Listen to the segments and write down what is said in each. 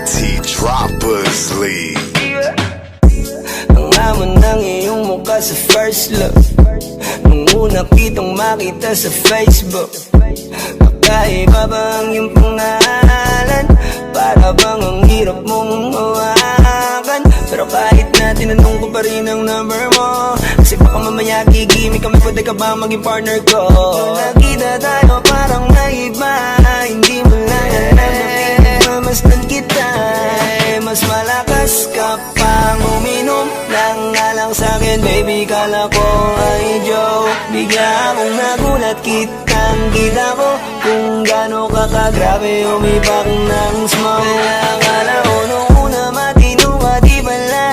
Droppers League. Ang hamon ng iyong mukha sa first look, nung una kitang makita sa Facebook. Kakaiba ba ang iyong pangalan? Para bang ang hirap mong hawakan? Pero kahit na tinanong ko pa rin ang number mo, kasi baka mamaya gigimik kami, pwede ka ba maging partner ko? Nung nakita tayo parang naiba, hindi mo lang mamasdan kita. Mas malakas ka pang uminom ng alang sa'kin, baby, kala ko ay joke. Bigla akong nagulat, kitang-kita ko kung gaano ka kagrabe umibak ng smoke. Akala ko nung una matino ka, di bala.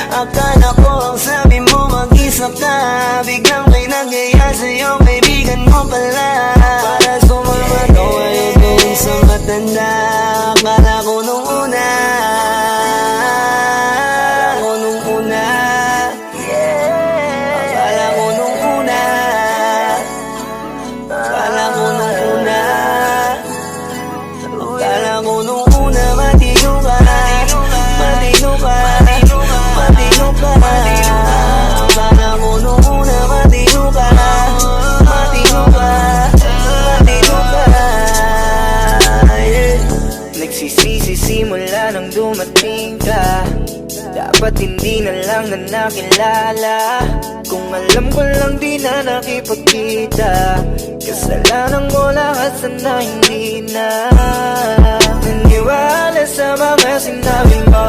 Akala ko ang sabi mo mag-isa ka, biglang may nagaya sa'yo, kaibigan mo pala. Para sumama to ngayon kung sa matanda. Akala ko nung una, simula nang dumating ka, dapat hindi na lang na nakilala. Kung alam ko lang di na nakipagkita, kasalanan mo lahat, sana hindi na naniwala sa mga sinabi mo.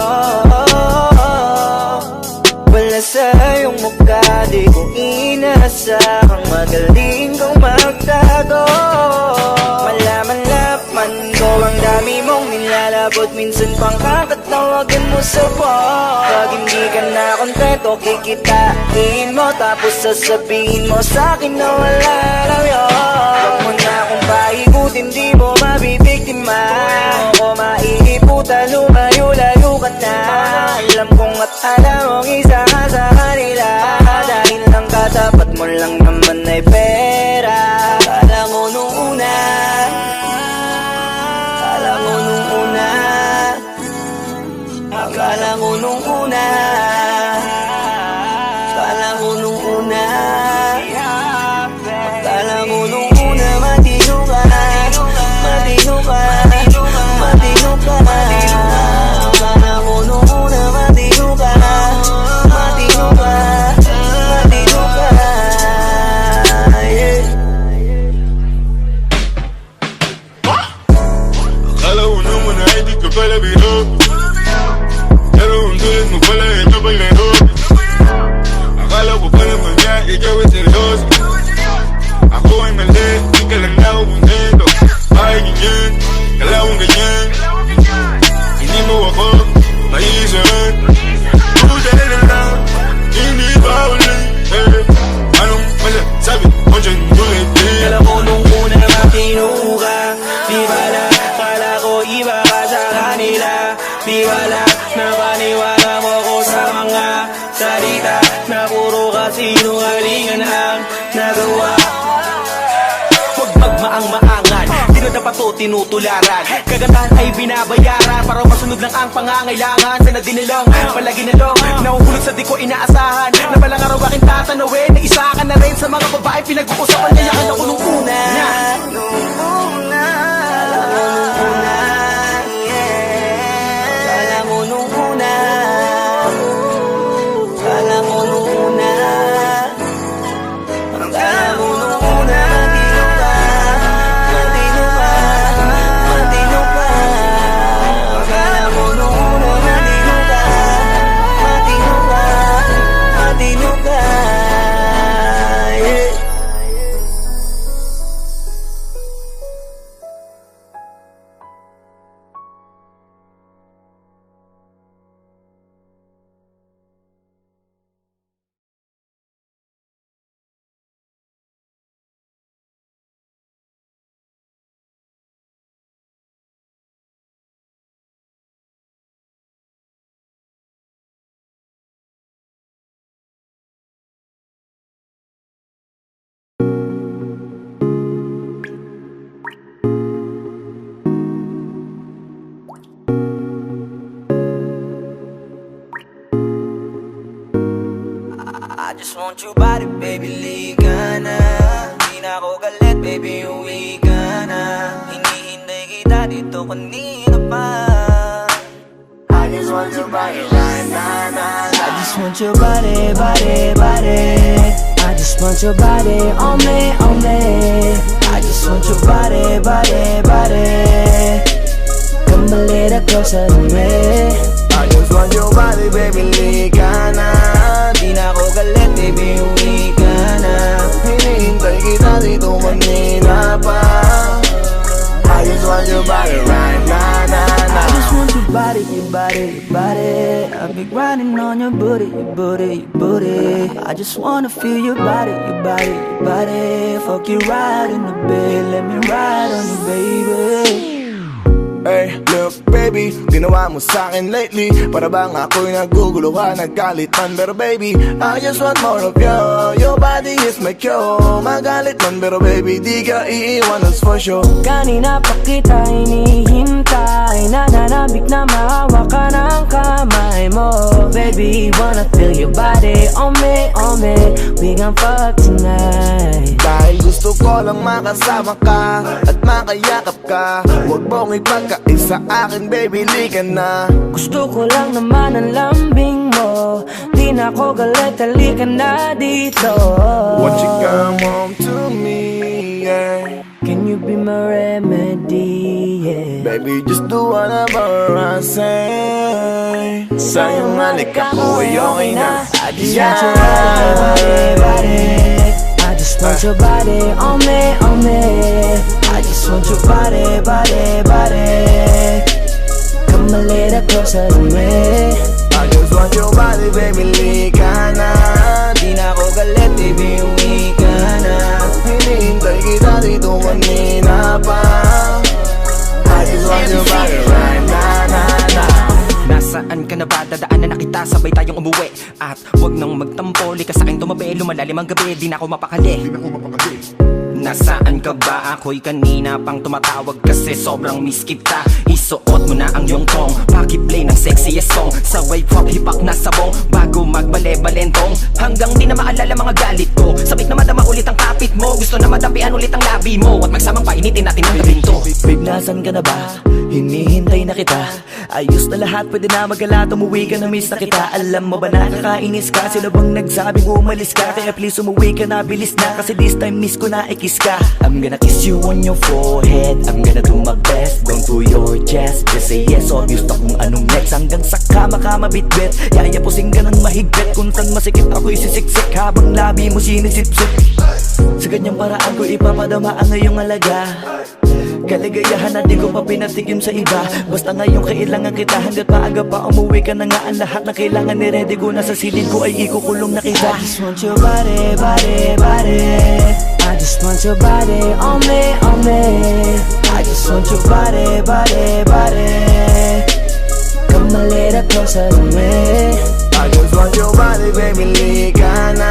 Wala sa iyong mukha, di ko inasahang magaling kang magtago. Malaman ko ang dami mong nilalabot, minsan pang kakatawagan mo sa phone. Pag hindi ka na kontento, kikitain mo, tapos sasabihin mo sa'kin na wala lang yun. Huwag mo na akong paikutin, di mo mabibiktima. Huwag mo maiiputa, lumayo-layo ka na. Alam kong at alam mong isa ka sa kanila, dahil lang katapat mo lang naman ay pera. Akala ko nung una, akala ko nung una, akala ko nung una, akala ko nung una, akala ko nung una, matino ka, matino ka, matino ka. Akala ko nung una, matino ka, matino ka, matino ka. Akala ko naman ay di ka pala biro, pero ang tulad mo pala ito paglaro. Akala ko pa naman niya, ikaw ay seryoso. Ako ay mali, di ka lang ako kontento. Ay ganyan, kalawang ganyan, hindi mo ako maiisan. Buti na lang, hindi ba ulit, anong masasabi mo dyan ulit? Akala ko nung una matino ka, di bala. Akala ko iba ka sa kanila, di bala. Napaniwala mo ko sa mga salita na puro kasinungalingan ang nagawa. Huwag magmaang-maangan, di na dapat to tinutularan. Kagandahan ay binabayaran para masunod lang ang pangangailangan. Sana din nilang palagi na lang nahuhulog sa di ko inaasahan, na balang araw aking tatanawin na isa ka na rin sa mga babae pinag-uusapan. Kaya akala ko nung una, nung una, akala ko nung una, akala ko nung una, akala ko nung una, matino ka, matino ka, akala ko nung una, matino ka, matino ka, matino ka. I just want your body, baby, liga na. Di na ako galit, baby, uwi ka na. Hinihintay kita dito kanina pa. I just want your body right now, I just want your body, body, body. I just want your body on me, on me. I just want your body, body, body. Come a little closer to me. I just want your body, baby, liga na. Di na ako galit, baby, uwi ka na. Hinihintay kita dito kanina pa. I just want your body right now, I just want your body, your body, your body. I've been grinding on your booty, your booty, your booty. I just wanna feel your body, your body, your body. Fuck you right in the bed, let me ride on you, baby. Hey, look baby, ginawa mo sa'kin lately. Para bang ako'y nagugulo ka, naggalit man. Pero baby, I just want more of you. Your body is my cure. Magalit man pero baby, di ka iiwan, that's for sure. Kanina pa kita hinihintay, nananabik na mahawa ka ng kamay mo. Baby, wanna feel your body on me, on me. We gon' fuck tonight. Dahil gusto ko lang makasama ka at makayakap ka. Huwag mong ipagkaisa akin, baby, liga na. Gusto ko lang naman ang lambing mo. Di na ako galit, halika na dito. Won't you come home to me, yeah. Can you be my remedy, yeah. Baby, just do whatever I say. Sayang halika ko ay okay na. I just want your body, body. I just want your body on me, on me. I just want your body, body, body. Come a little closer to me. I just want your body, baby, liga na. Di na ako galit, baby, uwi ka na. Hinihintay kita dito kanina pa. I just want your body right now, Nasaan ka na ba? Dadaanan na kita, sabay tayong umuwi. At wag nang magtampo, likas sa'kin tumabi. Lumalalim ang gabi, di na ako mapakali. Nasaan ka ba? Ako'y kanina pang tumatawag kasi sobrang miss kita. Isuot mo na ang iyong tong, pakiplay ng sexiest song. Sa wave hop, hipak na sabong, bago magbale-balentong. Hanggang di na maalala mga galit ko. Sabik na madama ulit ang kapit mo. Gusto na madapian ulit ang labi mo. At magsamang painitin natin ang gabing to. Babe, nasan ka na ba? Hinihintay na kita. Ayos na lahat, pwede na magala. Umuwi ka na, miss na kita. Alam mo ba nakakainis ka? Sino bang nagsabing umalis ka? Kaya please umuwi ka na, bilis na. Kasi this time miss ko na ikis ka. I'm gonna kiss you on your forehead. I'm gonna do my best, down to your chest. Just say yes, obvious na kung anong next. Hanggang sa kama ka mabitbit. Yayapusing ka ng mahigpit. Kung saan masikip ako'y sisiksik, habang labi mo sinisipsip. Sa ganyang paraan ko ipapadama ang iyong alaga. Kaligayahan na di ko pa pinatikim sa iba. Basta ngayon kailangan kita. Hanggat maaga pa umuwi ka na nga. Ang lahat na kailangan ni ready ko. Nasa silid ko ay ikukulong na kita. I just want your body, body, body. I just want your body on me, on me. I just want your body, body, body. Come a little closer to me. I just want your body, baby, liga na.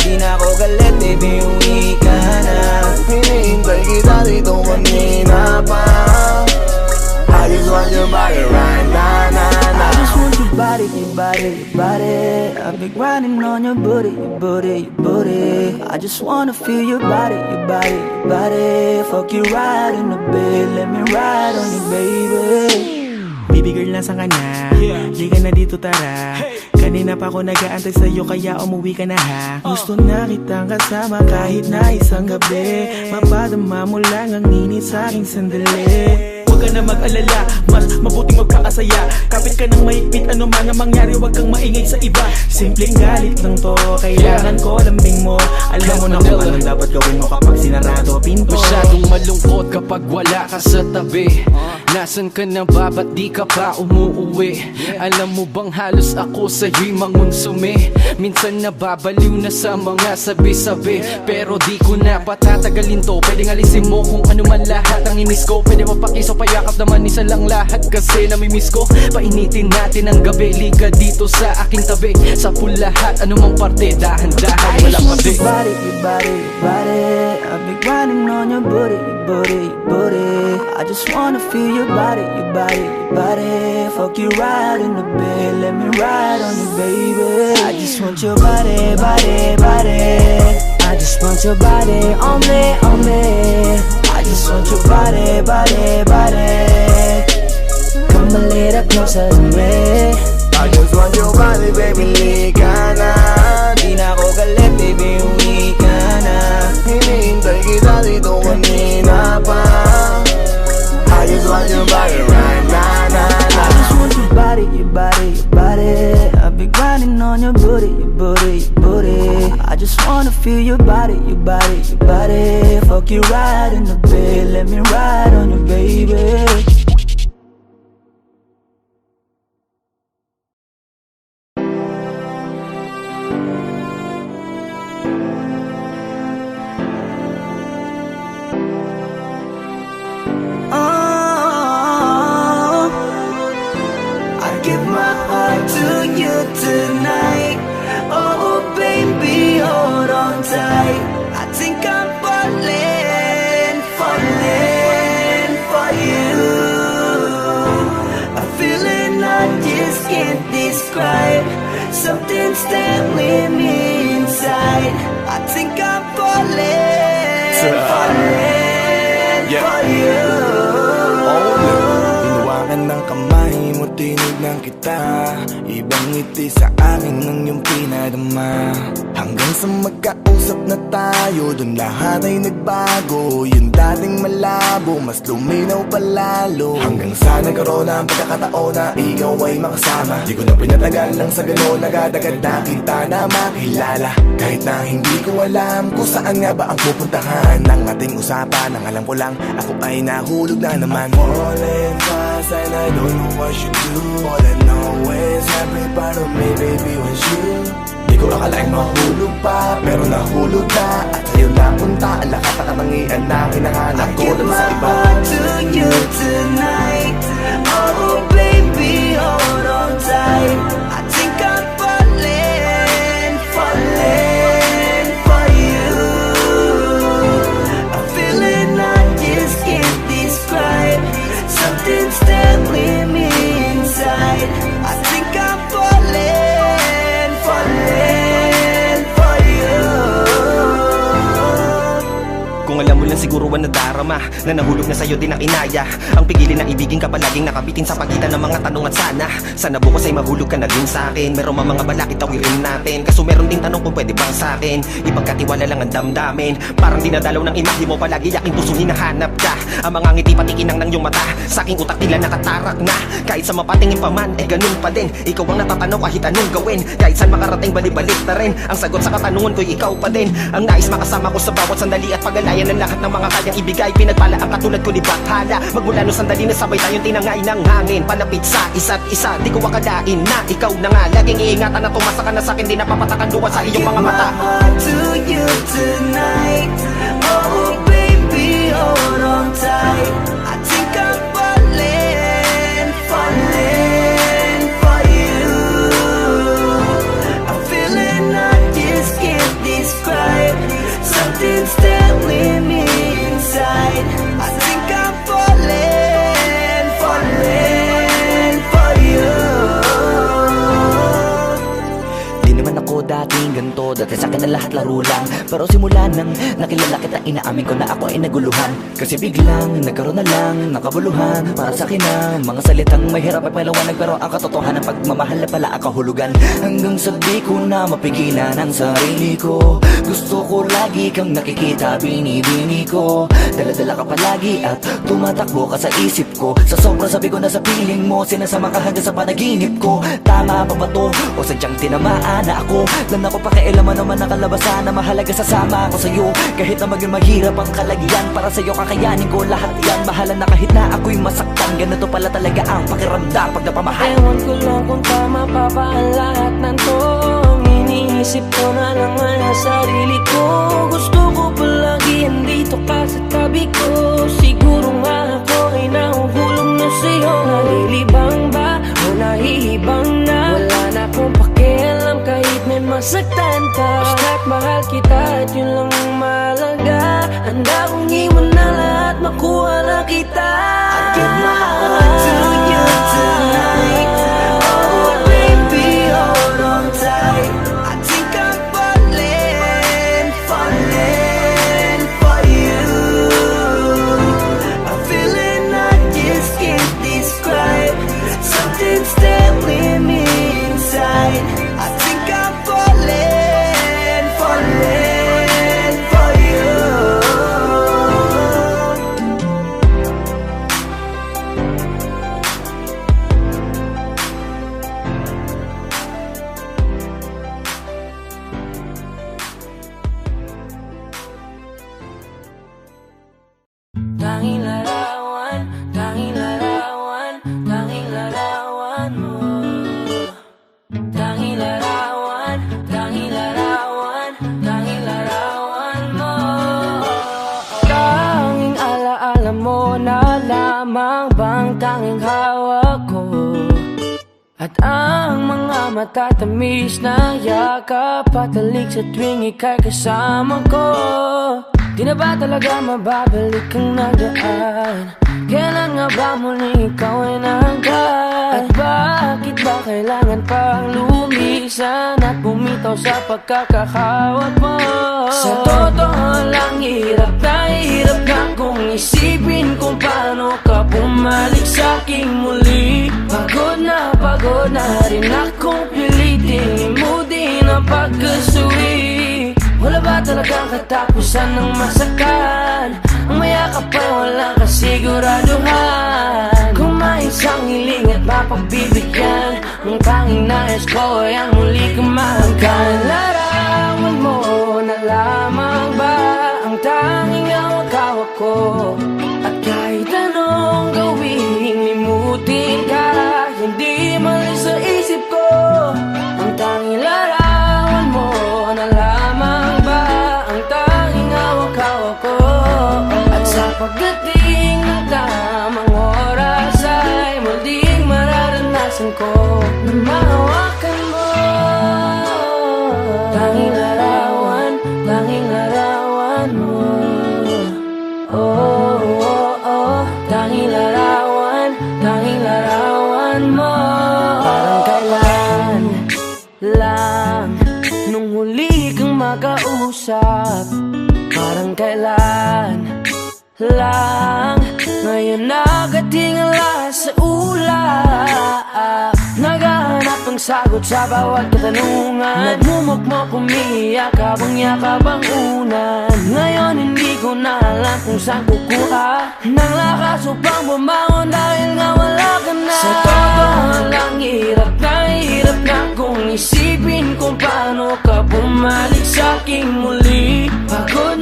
Di na ako galit, baby, uwi ka na. Hinihintay kita dito kanina pa. I just want your body right now, I just want your body, your body, your body. I've been grinding on your booty, your booty, your booty. I just wanna feel your body, your body, your body. Fuck you right in the bed, let me ride on you, baby. Baby girl, nasa ka na? Di ka na dito, tara. Kanina pa ako nag-aantay sa'yo, kaya umuwi ka na ha. Gusto na kitang kasama kahit na isang gabi. Mapadama mo lang ang init sa'king sandali. Huwag ka na mag-alala, mas mabuting magpakasaya. Kapit ka ng mahigpit, ano man ang mangyari, huwag kang maingay sa iba. Simpleng galit lang to, kailangan ko lambing mo. Alam mo na kung anong dapat gawin mo kapag sinarado pinto. Masyadong malungkot kapag wala ka sa tabi. Nasaan ka na ba? Ba't di ka pa umuuwi? Alam mo bang halos ako sa'yo'y mangonsume. Minsan nababaliw na sa mga sabi-sabi, pero di ko na patatagalin to. Pwedeng alisin mo kung ano man lahat ang imiss ko. Pwede mapakiso, payakap naman isa lang lahat kasi namimiss ko. Painitin natin ang gabi, liga dito sa aking tabi. Sa full lahat, anumang parte, dahan-dahan, walang I just want kabi. your body, your body, your body. I've been grinding on your booty, your booty, your booty. I just wanna feel your body, your body, your body. Fuck you right in the bed, let me ride on you, baby. I just want your body, body, body. I just want your body on me, on me. I just want your body, body, body. Come a little closer to me. I just want your body, baby, lika na. Di na ako galit, baby, uwi ka na. Hinihintay kita dito kanina pa. I just want your body right now, nah. I just want your body, your body, your body. I've been grinding on your booty, your booty, your booty. I just wanna feel your body, your body, your body. Fuck you right in the bed, let me ride on you, baby. Give my heart to you tonight. Oh baby, hold on tight. I think I'm falling, falling for you. A feeling I just can't describe. Something's telling me inside. I think I'm falling, falling for you. Hinawakan ng kamay mo, tinignan kita. Ibang ngiti sa akin ng iyong pinadama. Hanggang sa magkausap na tayo, dun lahat ay nagbago. Yung dating malabo, mas luminaw palalo. Hanggang sa nagkaroon na ang pagkakataon na ikaw ay makasama. Di ko na pinatagal lang sa gano'n, nagadagad na kita na makilala. Kahit na hindi ko alam kung saan nga ba ang pupuntahan ng ating usapan. Ang alam ko lang, ako ay nahulog na naman. I'm falling fast and I don't know what you do. All I know is every part of me, baby, was you. Di ko akalaing mahulog pa, pero nahulog na. At sa'yo napunta ang lahat ng katangian na hinahanap ko dun sa iba. I give my heart to you tonight. Oh baby, hold on tight. I think I'm falling, falling for you. A feeling I just can't describe. Something's telling me inside. I think I'm falling, falling for you. Kung alam mo lang siguro ang nadarama na nahulog na sa'yo din ang inaya. Ang pigilin na ibigin ka palaging nakabitin sa pagitan ng mga tanong at sana bukas ay mahulog ka na din sa'kin. Meron mga balakid tawirin natin, kaso meron din tanong kung pwede bang sa'kin ipagkatiwala lang ang damdamin. Parang dinadalaw ng imahe mo, palagi yaking puso hinahanap ka. Ang mga ngiti patikinang ng iyong mata, sa'king utak nila nakatarak na. Kahit sa mapatingin pa man, ganun pa din. Ikaw ang natatanaw kahit anong gawin. Kahit saan makarating balibalik na rin. Ang sagot sa katanungan ko'y ikaw pa din. Ang nais makasama ko sa bawat sandali at pagalayan ng lahat ng mga kayang ibigay. Pinagpala ang katulad ko ni Bathala. Magmula nung sandali na sabay tayong tinangay ng hangin. Palapit sa isa't isa, di ko akalain na ikaw na nga. Laging iingatan na tumasa ka na sa'kin, di napapatakan duwa sa iyong mga mata. I give my heart to you tonight. Oh baby, hold on tight. I think I'm falling, falling for you. A feeling I just can't describe. Something's telling me inside. I think I'm falling, falling for you. Di naman ako dating ganito, dati sa'kin na lahat laro lang. Pero simula nang nakilala kita, inaamin ko na ako ay naguluhan. Kasi biglang nagkaroon na lang nakabuluhan. Para sa'kin na mga salitang mahirap ay paliwanag, pero ang katotohanan pagmamahal na pala ang kahulugan. Hanggang sa di ko na mapigilan ang sarili ko. Gusto ko lagi kang nakikita, binibini ko. Dala-dala ka palagi at tumatakbo ka sa isip ko. Sa sobrang sabi ko na sa piling mo, sinasama ka hanggang sa panaginip ko. Tama pa ba to? O sadyang tinamaan na ako? Lang ako pakialaman naman ang kalabasan na mahalaga, sasama ako sa'yo. Kahit na maging maghirap ang kalagyan, para sa'yo kakayanin ko lahat yan. Bahala na kahit na ako'y masaktan, ganito pala talaga ang pakiramdam pag napamahal. Ewan ko lang kung tama pa ba ang lahat ng to. Iniisip ko na lang ang sarili ko. Gusto ko palagi andito ka sa tabi ko. Siguro nga ako ay nahuhulog na sa'yo. Nalilibang ba o nahihibang na? Wala na akong pakialam kahit may masaktan ka. Basta't mahal kita at yun lang ang mahalaga. Handa kong iwan na lahat lamang bang tanging hawak ko? At ang mga matatamis na yakap Patalig sa tuwing ika'y kasama ko. Di na ba talaga mababalik ang nagaan? Kailan nga ba muli ikaw ay nangkat? At bakit ba kailangan pang lumisan At bumitaw sa pagkakahawak mo? Sa totoo lang hirap na kung isipin kung paano ka bumalik sa'king muli. Pagod na rin akong pilitin Imudin ang pagkasuwi. Wala ba talagang katapusan ng masakan? Ang mayakap ay walang kasiguraduhan. Kung may isang hiling at mapagbibigyan Ang tanging nais ko ay ang muli kang mahanggan. Larawan mo na lamang ba ang tanging hawak-hawak ko? At kahit anong gawin, limutin ka, hindi malis sa isip ko. Ang tanging larawan mo na lamang ba ang tanging hawak-hawak ko? At sa pagdating ng tamang oras ay muling mararanasan ko na mahawakan mo. Tanging larawan mo. Oh, oh, oh. Tanging larawan mo. Parang kailan lang nung huli kang makausap. Parang kailan lang ngayon nakatingala sa ulap. Naghahanap ng sagot sa bawat katanungan. Nagmumukmok umiiyak habang yakap ang unan. Ngayon hindi ko na alam kung saan kukuha ng lakas upang bumangon dahil nga wala ka na. Sa totoo lang hirap na kung isipin kung paano ka bumalik sa'king muli. Pagod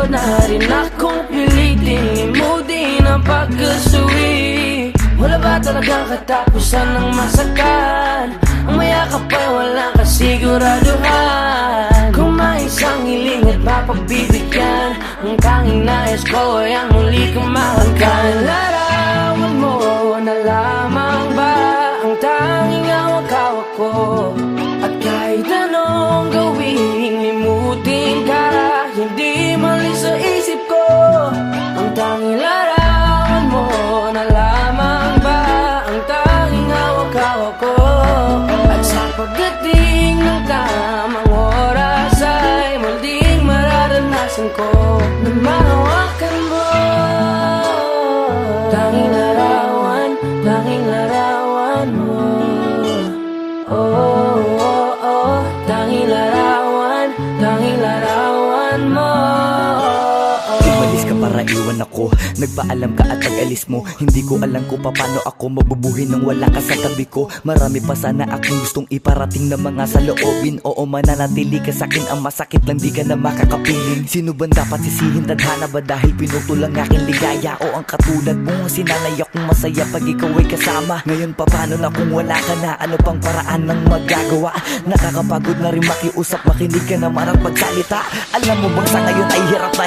na rin akong pilitin Imudin ang pagkasuwi. Wala ba talagang katapusan ng masakan? Ang mayakap ay walang kasiguraduhan. Kung may isang hiling at mapagbibigyan Ang tanging nais ko ay ang muli kang mahanggan. Larawan mo na lamang ba ang tanging hawak-hawak ko? At kahit anong gawin, limutin ka, hindi malis sa isip ko. Ang tanging larawan mo na lamang ba ang tanging hawak-hawak ko? At sa pagdating ng tamang oras ay muling mararanasan ko na mahawakan mo. Tanging larawan mo. Oh, oh, oh. Tanging larawan mo. Umalis ka para iwan ako. Nagpaalam ka at pag-alis mo, hindi ko alam kung paano ako mabubuhay nang wala ka sa tabi ko. Marami pa sana akong gustong iparating na mga saloobin. Oo, mananatili ka sa'kin, ang masakit lang di ka na makakapiling. Sino ba dapat sisihin? Tadhana ba dahil pinutol ang aking ligaya? O ang katulad mo, sinanay akong masaya pag ikaw ay kasama. Ngayon pa paano na kung wala ka na? Ano pang paraan ng magagawa? Nakakapagod na rin makiusap, makinig ka naman at pagsalita. Alam mo bang sa ngayon ay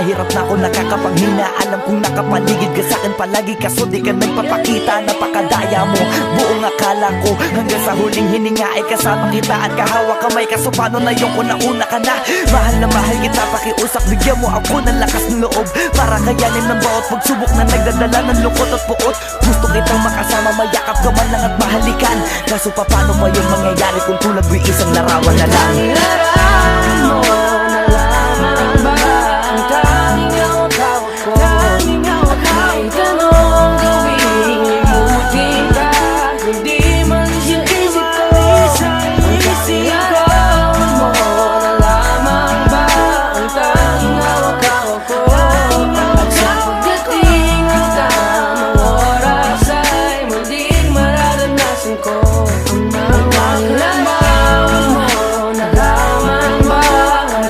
hirap na ako nakakapanghina. Alam kong nakapaligid ka sa'kin palagi, kaso di ka nagpapakita. Napakadaya mo, buong akala ko hanggang sa huling hininga ay kasama kita at kahawak kamay. Kaso paano na yung kung nauna ka na? Mahal na mahal kita, pakiusap, bigyan mo ako ng lakas ng loob para kayanin ng bawat pagsubok na nagdadala ng lungkot at puot. Gusto kitang makasama, mayakap ka man lang at mahalikan. Kaso paano pa yun mangyayari kung tulad mo isang larawan na lang? Larawan mo na lamang ba ang tanging hawak-hawak ko? Kahit anong gawin, limutin ka, hindi malis yung isip ko. Ang tanging larawan mo na lamang ba ang tanging hawak-hawak ko? At sa pagdating ng tamang oras ay muling mararanasan ko ang tanging larawan mo na lamang ba ang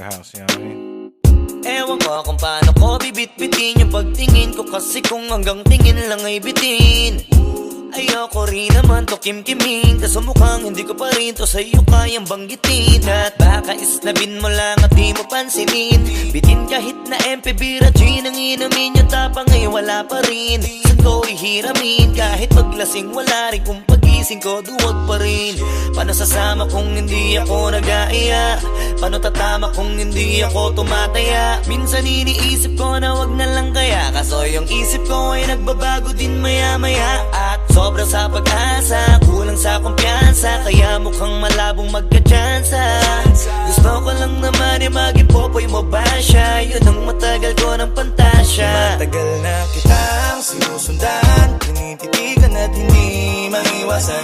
house, you know what I mean? Ewan ko kung paano ko bibit-bitin yung pagtingin ko, kasi kung hanggang tingin lang ay bitin. Ayoko rin naman to kim-kimin, kaso mukhang hindi ko pa rin to sa'yo kayang banggitin. At baka isnabin mo lang at di mo pansinin, bitin kahit na MP Bira Gin ang inumin, yung tapang ay wala pa rin. Saan ko ihiramin, kahit paglasing wala rin, kung pagising ko duwag pa rin. Paano sasama kung hindi ako nag-aaya? Paano tatama kung hindi ako tumataya? Minsan iniisip ko na wag na lang kaya, kaso yung isip ko ay nagbabago din maya-maya. At sobra sa pag-asa, kulang sa kumpiyansa, kaya mukhang malabong magka-tsansa. Gusto ko lang naman yung maging popoy mo ba siya? Yun ang matagal ko ng pantasya. Matagal na kitang sinusundan, tinititigan at hindi maiwasan,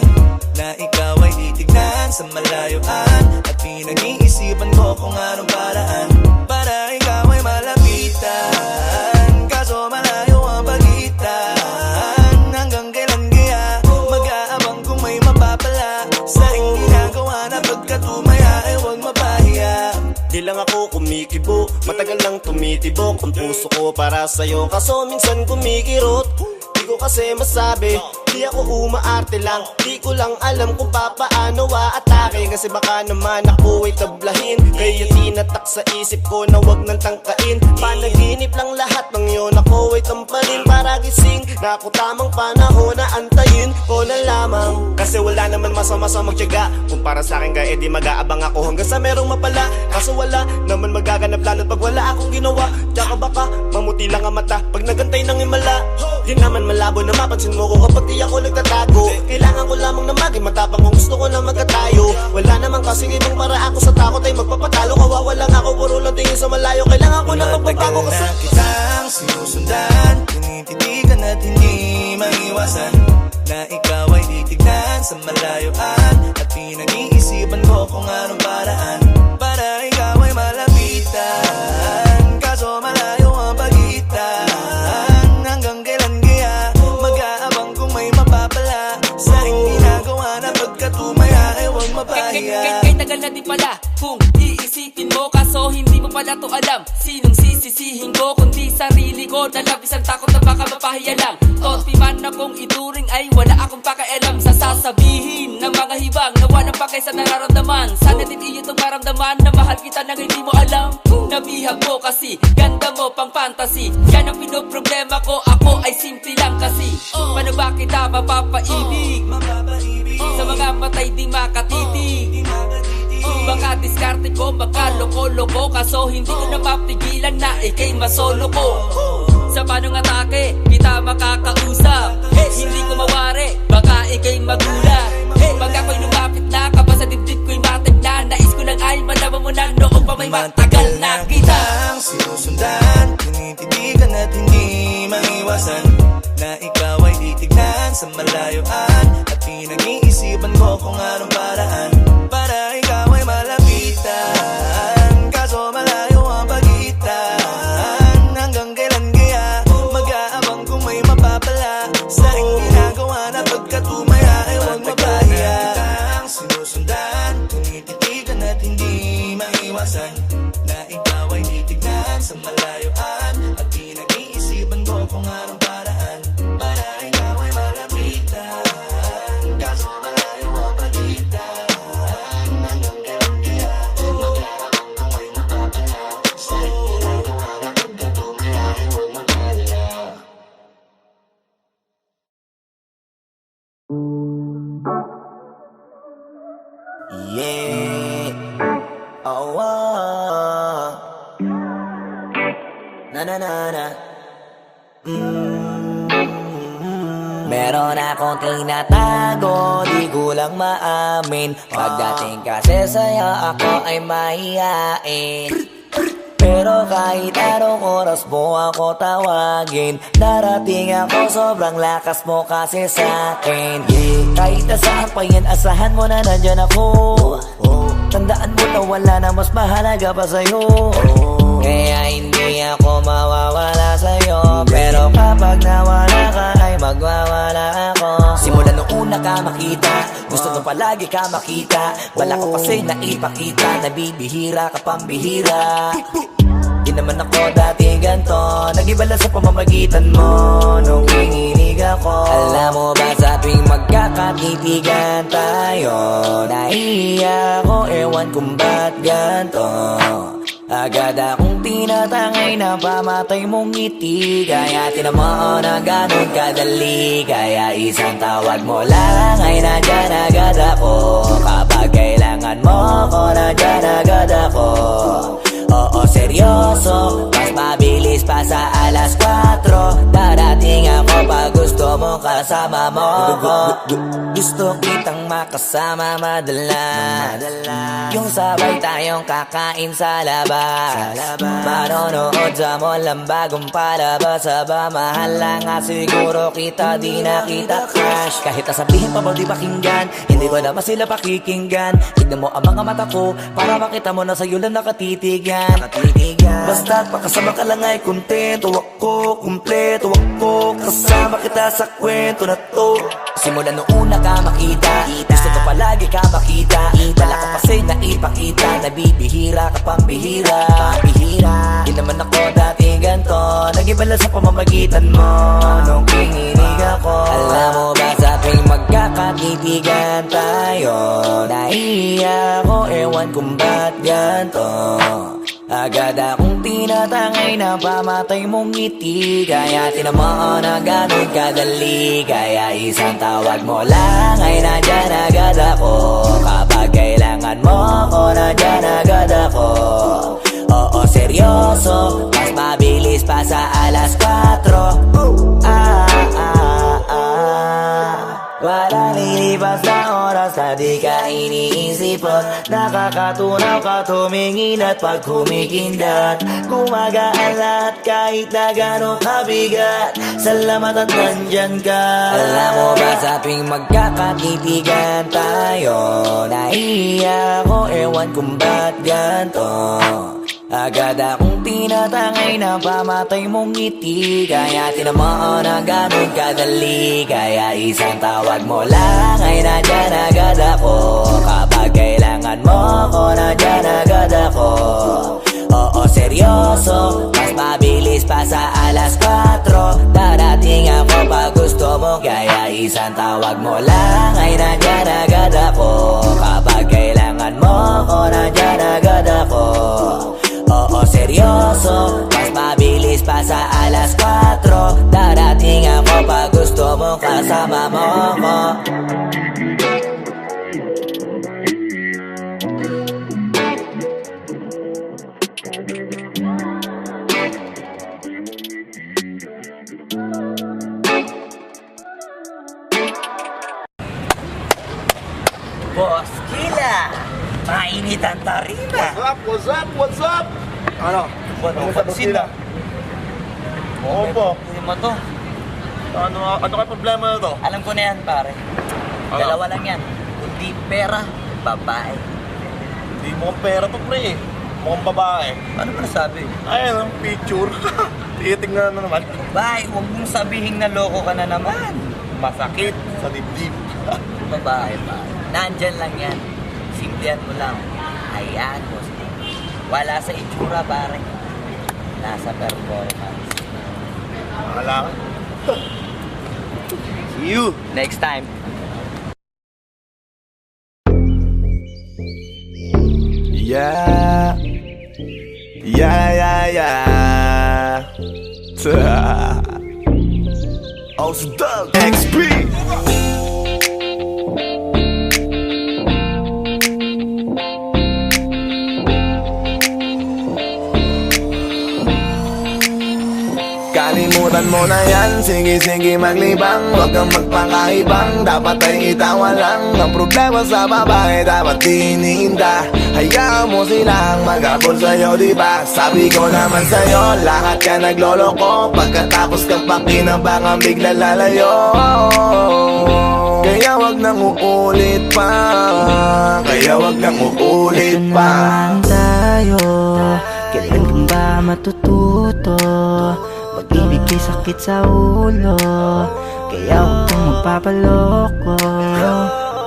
na ikaw ay titignan sa malayuan, at pinag-iisipan ko kung anong paraan para ikaw ay malapitan. Kaso malayo ang pagitan, hanggang kailan kaya mag-aabang kung may mapapala sa iyong ginagawa, na pagkatumaya ay huwag mapahiya. Di lang ako kumikibo, matagal lang tumitibok ang puso ko para sa'yo, kaso minsan kumikirot. Di ko kasi masabi, di ako umaarte lang, di ko lang alam kung papaano atake, kasi baka naman ako ay tablahin. Kaya tinatak sa isip ko na wag nang tangkain, panaginip lang lahat ng yun, ako ay tampalin para gising, na ako tamang panahon na antayin ko na lamang. Kasi wala naman masama sa magtiyaga, kung para sa akin ka edi mag-aabang ako hanggang sa merong mapala. Kaso wala naman magaganap lalo't pag wala akong ginawa, tsaka baka mamuti lang ang mata pag nagantay ng himala. Di naman malabo na mapansin mo ko kapag di ako nagtatago, kailangan ko lamang na maging matapang kung gusto ko na magkatayo. Wala naman kasing ibang para ako sa takot ay magpapatalo, kawawa lang ako, puro lang tingin sa malayo, kailangan ko na magbabago kasi na kitang sinusundan, tinititigan at hindi maiwasan, na ikaw ay titignan sa malayuan, at pinag-iisipan ko kung anong paraan para ikaw ay malapitan. Kaso malayo ang pagitan, hanggang kailan kaya mag-aabang kung may mapapala sa iyong ginagawa, na pagkatumaya ay huwag mapahiya. Kay tagal na di pala kung iisipin mo, kaso hindi mo pala to alam. Sinong sisisihin ko kundi sarili ko, na labis ang takot na baka mapahiya lang. Tonti man akong ituring ay wala akong pakialam sa sasabihin ng mga hibang na walang pakay sa nararamdaman. Sana din iyo itong maramdaman na mahal kita nang hindi mo alam. Nabihag mo kasi, ganda mo pang fantasy, yan ang pinoproblema ko, ako ay simple lang kasi. Paano ba kita mapapaibig sa mga matay di makatitig? Baka diskarte ko, baka loko-loko, kaso hindi ko na mapigilan na ikay masolo ko. Sa panong atake, kita makakausap, hindi ko mawari, baka ikay magulat. Pag ako'y lumapit na, kapag sa dibdib ko'y matig na, nais ko lang ay malaman mo na noong pa may matagal na kita. Sinusundan, tinititigan at hindi maiwasan, na ikaw ay titignan sa malayuan, at pinag-iisipan ko kung anong paraan para ikaw ay malapitan. Kaso malayo ang pagitan, hanggang kailan kaya mag-aabang kung may mapapala sa iyong ginagawa, na pagkatumaya ay huwag mapahiya. Sinusundan, tinititigan at hindi maiwasan, na ikaw ay titignan sa malayuan, at pinag-iisipan ko kung anong paraan para ikaw ay malapitan. Kaso malayo ang pagitan, hanggang kailan kaya mag-aabang kung may mapapala sa iyong ginagawa, na pagkatumaya ay huwag mapahiya. Yeah, oh, na na na na. Meron akong tinatago, di ko lang maamin. Pagdating kasi sa'yo ako ay mahihain. Pero kahit anong oras mo ako tawagin, darating ako, sobrang lakas mo kasi sa'kin. Kahit nasaan pa yan, asahan mo na nandyan ako. Tandaan mo na wala na mas mahalaga pa sa'yo. Kaya hindi ako mawawala sa'yo. Pero kapag nawala ka ay magwawala ako. Simula nung una ka makita, gusto nung palagi ka makita. Wala ko kasi naipakita, nabibihira ka pambihira. Di naman ako dati ganto, nag-iba lang sa pamamagitan mo nung kininig ako. Alam mo ba sa tuwing magkakatitigan tayo, naiiyak ako, ewan kung ba't ganto. Agad akong tinatangay na pamatay mong ngiti. Kaya tinamaan na ganun kadali. Kaya isang tawag mo lang ay nandyan agad ako. Kapag kailangan mo ko, nandyan agad ako. Oo, seryoso, mas mabilis pa sa alas 4. Darating ako pag gusto mo kasama mo ko. Gusto kitang makasama madalas, yung sabay tayong kakain sa labas, manonood sa mall ang bagong palabas. Aba, mahal lang nga siguro kita, di na kita crush. Kahit nasabihin pa ba di pakinggan, hindi ko naman sila pakikinggan. Tignan mo ang mga mata ko, para makita mo na sa'yo lang nakatitigan. Basta't pakasama ka lang ay kontento ako, kumpleto ako. Kasama kita sa kwento na to. Simula nung una ka makita, gusto ko palagi ka makita. Wala ka kasi naipakita, nabibihira ka pambihira. Di naman ako dati ganto, nag-iba lang sa pamamagitan mo nung kininig ako. Alam mo ba sa tuwing magkakatitigan tayo, naiiyak ako, ewan kung ba't ganto. Agad akong tinatangay na pamatay mong ngiti. Kaya tinamaan na ganun kadali. Kaya isang tawag mo lang ay nandyan agad ako. Kapag kailangan mo ko, nandyan agad ako. Oo, seryoso, mas mabilis pa sa alas 4. Wala nilipas na oras na di ka iniisipot. Nakakatunaw ka tumingin at pag kumikindat, gumagaan lahat kahit na gano'ng kabigat. Salamat at nandyan ka. Alam mo ba sa tuwing magkakatitigan tayo, naiiyak ako, ewan kung ba't ganto. Agad akong tinatangay na pamatay mong ngiti. Kaya tinamaan na ganun kadali. Kaya isang tawag mo lang ay nandyan agad ako. Kapag kailangan mo ko, nandyan agad ako. Oo, seryoso, mas mabilis pa sa alas 4. Darating ako pag gusto mo. Kaya isang tawag mo lang ay nandyan agad ako. Kapag kailangan mo ko, nandyan agad ako. Oo, seryoso, mas mabilis pa sa alas 4. Darating ako pag gusto mo kasama mo ko. Boss Kila, mainit ang tarima. What's up? What's up? Ano? Ano pansin na? Oo po. Hindi mo to. Ano kayo problema na to? Alam ko na yan, pare. Ano? Dalawa lang yan. Kundi pera, babae. Hindi mo pera to, pre. Mukhang babae. Ano ba nasabi? Ayun, ang picture. Titingnan na naman. Bay, huwag mong sabihin na loko ka na naman. Masakit sa dibdib. Babae, pare. Nandyan lang yan. Simplihan mo lang. Ayan, boss. Wala sa itsura, pare. Nasa performance. Wala ka. See you. Next time. Yeah. Oh, it's Doug XP. Kalimutan mo na yan, sige maglibang. Huwag kang magpakaibang, dapat ay itawa lang. Ang problema sa babae, dapat tinihinda. Hayaan mo silang mag-abol sa'yo, diba? Sabi ko naman sa'yo, lahat ka nagloloko. Pagkatapos kang pakinabangan, bigla lalayo. Kaya wag nang uulit pa. Kaya wag nang uulit pa. Tayo, kailan kang ka matututo? Pag-ibig ay sakit sa ulo, kaya huwag kang magpapaloko.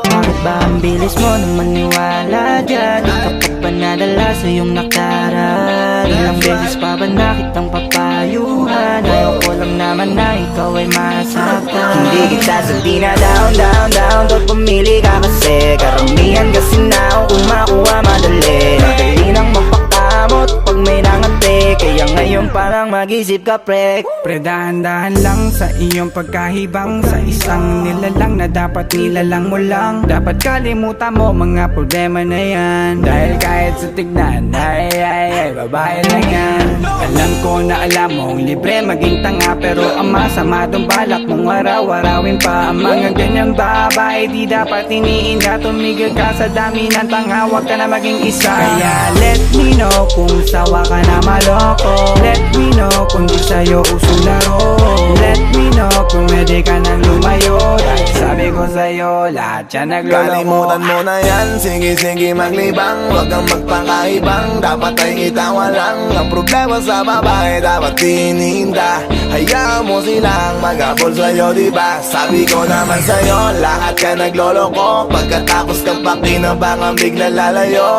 Bakit ba ang bilis mo na maniwala dyan? Di ka pa ba nadala sa iyong nakaraan? Ilang beses pa ba nakitang papayuhan? Ayoko lang naman na ikaw ay masaktan. Hindi kita sabi na down, down, down, doon pumili ka kasi karamihan kasi na kung makuha madali. Madali nang magpakamot pag may nangante, kaya ngayon parang mag-isip ka pre. Pre, dahan-dahan lang sa iyong pagkahibang, sa isang nilalang na dapat nilalang mo lang. Dapat kalimutan mo mga problema na yan, dahil kahit sa tignan ay babae lang yan. Alam ko na alam mong libre maging tanga, pero ang masama dong balak mong araw-arawin pa. Ang mga ganyang babae di dapat iniinda, tumigil ka sa dami ng tanga, wag ka na maging isa. Kaya let me know kung sawa ka na maloko, let me know kung di sa'yo uso laro, let me know kung pwede ka nang lumayo, dahil sabi ko sa'yo lahat yan nagloloko. Kalimutan mo na yan, sige sige maglibang, huwag kang magpakaibang, dapat ay itawa lang. Ang problema sa babae dapat tininda, hayaan mo silang maghabol sa'yo, diba? Sabi ko naman sa'yo, lahat ka nagloloko, pagkatapos kang pakinabangan bigla lalayo.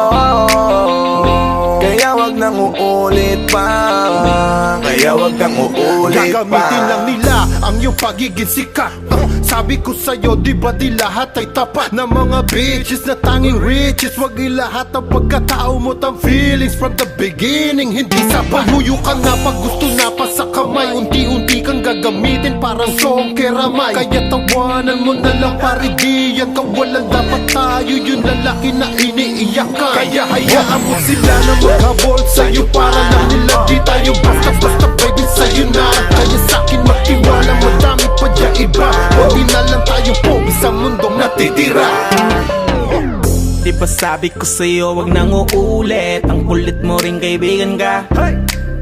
Kaya wag nang uulit pa, kaya wag kang uulit pa. Gagamitin lang nila ang iyong pagiging sikat. Sabi ko sa'yo, di ba di lahat ay tapat na mga bitches na tanging riches? Wag ilahat ang pagkatao mo tang feelings from the beginning. Hindi sabay, huyo ka na pag gusto na pa sa kamay. Unti-unti kang gagamitin parang song keramay. Kaya tawanan mo na lang pare, di yan kawalan. Dapat tayo yung lalaki na iniiyak ka. Kaya hayaan mo sila na maghabol sa'yo, para lang nila di tayo basta-basta baby sa'yo na. Kaya sa'kin magtiwala, madami pa dyan iba. Huwag na lang tayong pogi sa mundong natitira. Di ba sabi ko sa'yo wag nang uulit, ang kulit mo rin kaibigan ka.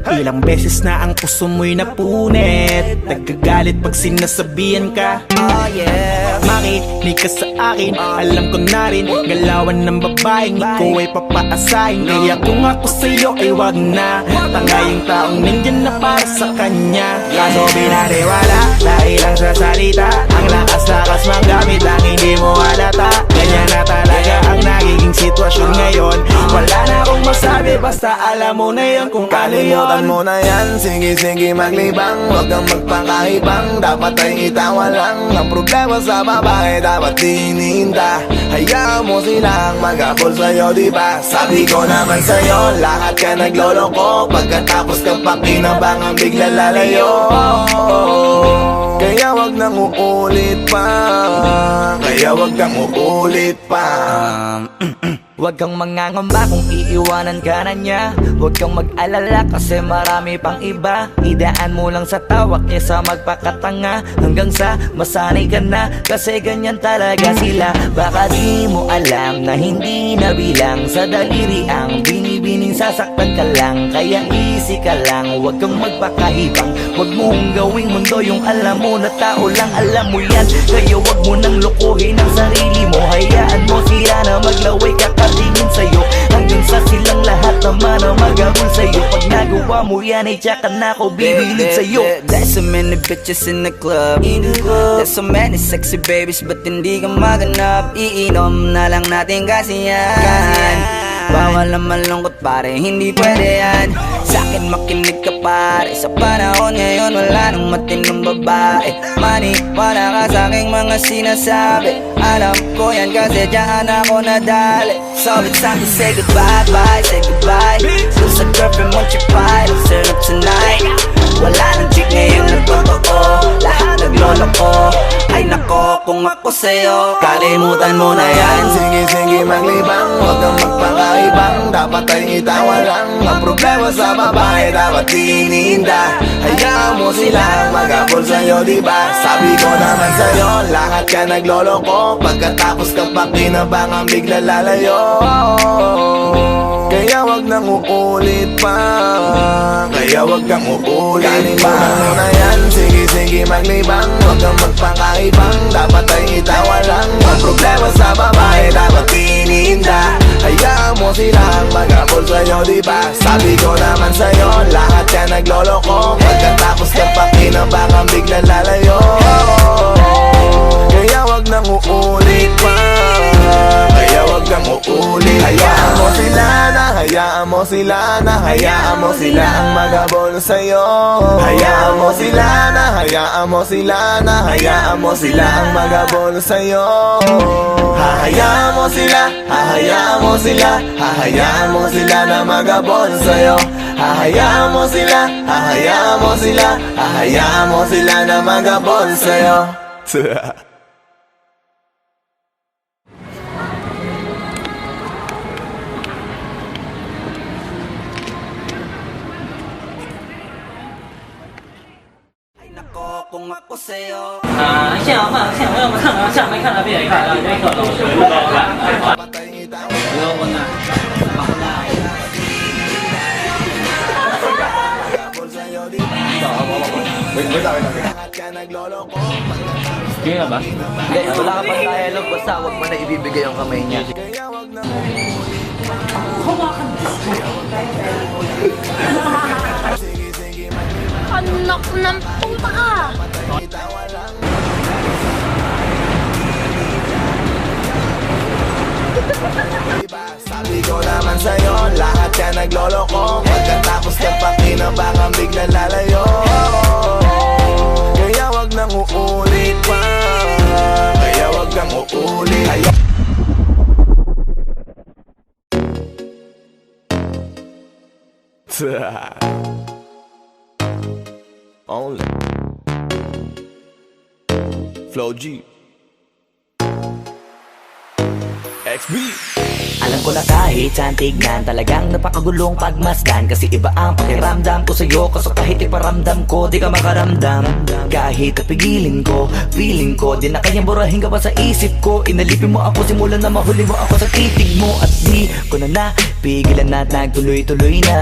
Ilang beses na ang puso mo'y napunit, nagkagalit pag sinasabihan ka. Oh yeah, Makinig ka sa akin, alam ko na rin galawan ng babaeng ikaw ay papaasahin. Kaya kung ako sa'yo ay wag na, tanga yung taong nandyan na para sa kanya. Kaso binariwala dahil lang sa salita, ang lakas-lakas mang gamit lang hindi mo halata. Ganyan na talaga ang nagiging sitwasyon ngayon. Wala na akong masabi, basta alam mo na yun kung ano yun. Kalimutan mo na yan, sige sige maglibang, huwag kang magpakaibang, dapat ay itawa lang. Ang problema sa babae dapat tininda, hayaan mo silang maghabol sa'yo, diba? Sabi ko naman sa'yo, lahat ka nagloloko, pagkatapos kang pakinabangan bigla lalayo. Kaya wag nang uulit pa, kaya wag kang uulit pa. Huwag kang mangangamba kung iiwanan ka na niya. Huwag kang mag-alala kasi marami pang iba. Idaan mo lang sa tawak kesa magpakatanga, hanggang sa masanay ka na, kasi ganyan talaga sila. Baka di mo alam na hindi nabilang sa daliri ang binibining sasaktan ka lang. Kaya easy ka lang, huwag kang magpakahibang, huwag mong gawing mundo yung alam mo na tao lang alam mo yan. Kaya huwag mo nang lokohin ang sarili mo, hayaan mo sila na maglaway kakatingin sa'yo, hanggang sa silang lahat naman ang maghabol sa'yo. Pag nagawa mo yan ay tsaka na ako bibilid sa'yo. There's so many bitches in the club, there's so many sexy babies, ba't hindi ka maganap? Iinom na lang natin kasi yan. Bawal na malungkot pare, hindi pwede yan. Sa'kin makinig ka pare, sa panahon ngayon wala nang matinong babae. Maniwala ka sa'king mga sinasabi, alam ko yan kasi dyan ako nadali. So it's time to say goodbye, bye, say goodbye. So sa girlfriend mo chipay, let's turn up tonight. Wala nang chick ngayon na totoo, lahat nagloloko. Ay nako, kung ako sa'yo, kalimutan mo na yan. Sige sige maglibang, huwag kang magpakaibang, dapat ay itawa lang. Ang problema sa babae dapat tininda, hayaan mo silang maghabol sa'yo, diba? Sabi ko naman sa'yo, lahat ka nagloloko, pagkatapos kang pakinabangan bigla lalayo. Kaya wag nang uulit pa. Kaya wag kang uulit pa. Na yan, sige maglibang. Wag kang magpakaibang. Dapat ay itawa lang. Ang problema sa babae dapat tininda. Hayaan mo silang mag-apol sa'yo, diba? Sabi ko naman sa'yo, lahat yan nagloloko. Pagkatapos ng pakinabangan biglang lalayo. Kaya wag nang uulit pa. Kaya wag kang uulit. Hayaan mo sila na, hayaan mo sila na, hayaan mo sila ang magabol sa'yo. Hayaan mo sila na, hayaan mo sila na, hayaan mo sila ang magabol sa'yo. Hahayaan mo sila, hahayaan mo sila, hahayaan mo sila na magabol sa'yo. Hahayaan mo sila, hahayaan mo sila, hahayaan mo sila na magabol sa'yo. Kung ako sa'yo 想嘛，想要看啊，想没看到别人看了，没可能是不高看。有我呢。 Sige nga ba? Hindi, wala ka pang dialogue. Basta wag mo na ibibigay yung kamay niya. Anak ng puta ka! Sabi ko naman sa'yo, lahat yan nagloloko. Pagkatapos ng pakinabangan biglang lalayo. Kaya wag nang uulit pa. Kaya wag kang uulit. Only Flow G XB. Alam ko na kahit saan tignan, talagang napakagulong pagmasdan. Kasi iba ang pakiramdam ko sa'yo, kaso kahit iparamdam ko, di ka makaramdam. Kahit napigilin ko, feeling ko, di na kayang burahin ka pa sa isip ko. Inalipin mo ako, simulan na mahuli mo ako sa titig mo. At di ko na napigilan na nagtuloy-tuloy na.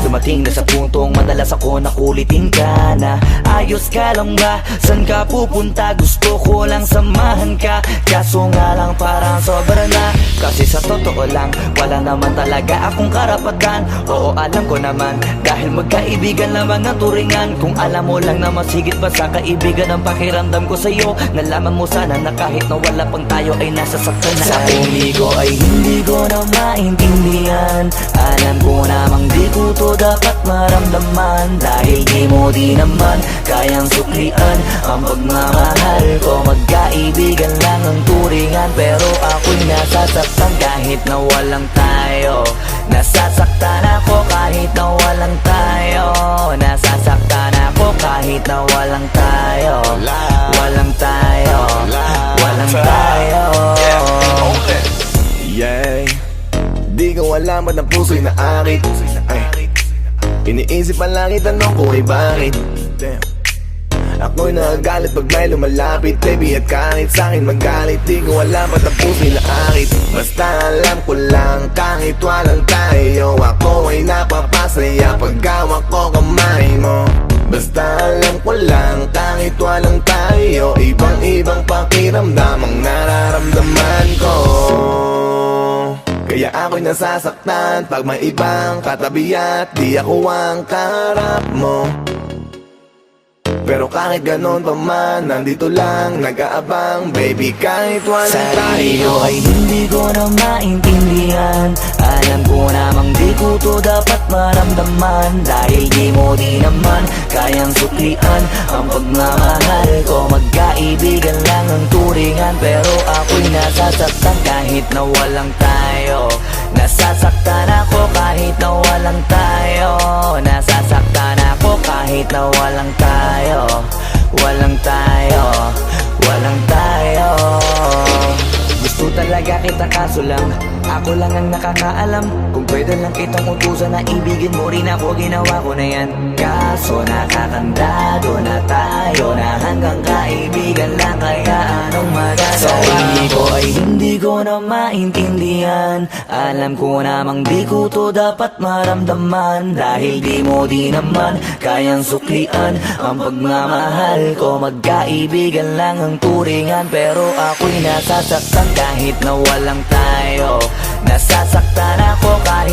Dumating na sa puntong madalas ako nakulitin ka na. Ayos ka lang ba? San ka pupunta? Gusto ko lang samahan ka. Kaso nga lang parang sobra na. Kasi sa totoo lang, wala naman talaga akong karapatan. Oo, alam ko naman, dahil magkaibigan lamang ang turingan. Kung alam mo lang na mas higit pa sa kaibigan ang pakiramdam ko sa'yo, nalaman mo sana na kahit na wala pang tayo ay nasasaktan na. Sa umigo ay hindi ko na maintindihan. Alam ko namang di ko to dapat maramdaman. Dahil di mo di naman kayang suklian ang pagmamahal ko. Magkaibigan lang ang turingan, pero ako'y nasasaktan kahit na walang tayo. Nasasaktan ako kahit na walang tayo. Nasasaktan ako kahit na walang tayo. Walang tayo. Walang tayo. Yeah. Di ko alam ba't ang puso'y naakit. Iniisip ang langit, tanong ko ay bakit. Ako'y nagagalit pag may lumalapit. Baby, at kahit sa'kin magalit, di ko alam ba't ang puso'y naakit. Basta alam ko lang kahit walang tayo, ako ay napapasaya pag hawak ko kamay mo. Basta alam ko lang kahit walang tayo, ibang-ibang pakiramdam ang nararamdaman ko. Kaya ako'y nasasaktan pag may ibang katabi at di ako ang kaharap mo. Pero kahit ganon pa man, nandito lang, nag-aabang. Baby, kahit walang Sarili tayo ko ay hindi ko na maintindihan. Alam ko namang di ko to dapat maramdaman. Dahil di mo di naman kayang suklian ang pagmamahal ko. Magkaibigan lang ang turingan, pero ako'y nasasaktan kahit na walang tayo. Nasasaktan ako kahit na walang tayo. Nasasaktan ako kahit na walang tayo. Walang tayo. Walang tayo. Gusto Gusto talaga kita kaso lang ako lang ang nakakaalam. Kung pwede lang kitang utusan na ibigin mo rin ako, ginawa ko na yan. Kaso nakakandado na tayo na hanggang kaibigan lang, kaya anong magagawa? Sa hindi ko na maintindihan. Alam ko namang di ko to dapat maramdaman, dahil di mo di naman kayang suklian ang pagmamahal ko. Magkaibigan lang ang turingan, pero ako'y nasasaktan kahit na walang tayo. Nasasaktan ako kahit